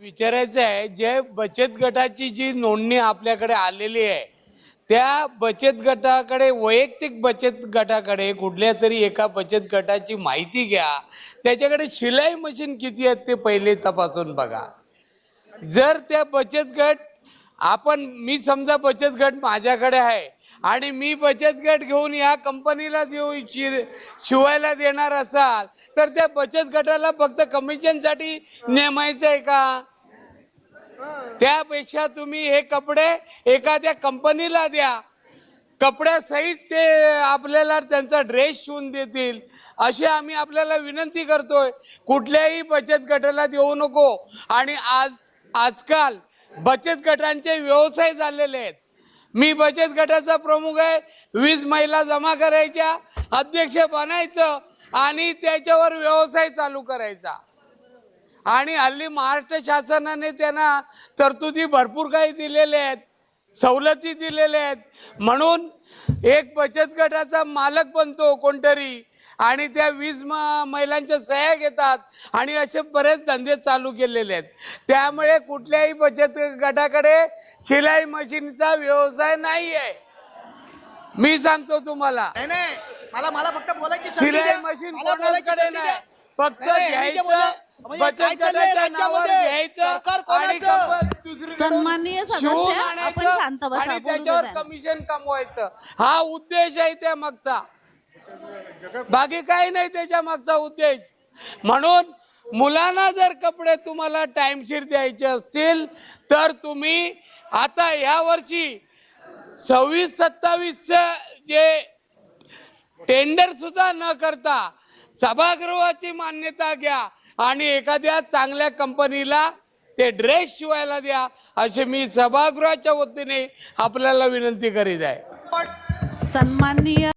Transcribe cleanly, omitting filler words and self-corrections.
विचारायचं आहे, जे बचत गटाची जी नोंदणी आपल्याकडे आलेली आहे त्या बचत गटाकडे, वैयक्तिक बचत गटाकडे कुठल्या तरी एका बचत गटाची माहिती घ्या, त्याच्याकडे शिलाई मशीन किती आहेत ते पहिले तपासून बघा. जर त्या बचत गट मी समजा बचत गट माझ्याकडे आहे आणि मी बचत गट घेऊन या कंपनीला शिवायला देणार असाल तर त्या बचत गटाला फक्त कमिशनसाठी नेमायचं आहे का? त्यापेक्षा तुम्ही हे कपडे एखाद्या कंपनीला द्या, कपड्यासहित ते आपल्याला त्यांचा ड्रेस शिवून देतील अशी आम्ही आपल्याला विनंती करतोय. कुठल्याही बचत गटाला देऊ नको. आणि आजकाल बचत गटांचे व्यवसाय झालेले आहेत. मी बचत गटाचा प्रमुख आहे. 20 महिला जमा करायच्या, अध्यक्ष बनायचं आणि त्याच्यावर व्यवसाय चालू करायचा. आणि हल्ली महाराष्ट्र शासनाने त्यांना तरतुदी भरपूर काही दिलेल्या आहेत, सवलती दिलेल्या आहेत. म्हणून एक बचत गटाचा मालक बनतो कोणतरी आणि त्या 20 महिलांच्या सह्या घेतात आणि असे बरेच धंदे चालू केलेले आहेत. त्यामुळे कुठल्याही बचत गटाकडे शिलाई मशीनचा व्यवसाय नाही आहे. मी सांगतो तुम्हाला. नाही मला फक्त बोलायची शिलाई मशीन कोणाकडे नाही, फक्त घ्यायचं, बचत गटाच्या नावावर घ्यायचं आणि सन्माननीय सदस्य, आपण शांत बसा, आणि बोलू त्याच्यावर द्या. कमिशन कमवायचं. हा उद्देश आहे त्या मागचा, बाकी काही नाही त्याच्या मागचा उद्देश. म्हणून मुलांना जर कपडे तुम्हाला टाइमशीर द्यायचे असतील तर तुम्ही आता या वर्षी 26-27 जे टेंडर सुद्धा न करता सभागृहाची मान्यता घ्या आणि एखाद्या चांगल्या कंपनीला ते ड्रेस शिवायला द्या असे मी सभागृहाच्या वतीने आपल्याला विनंती करीत आहे. सन्माननीय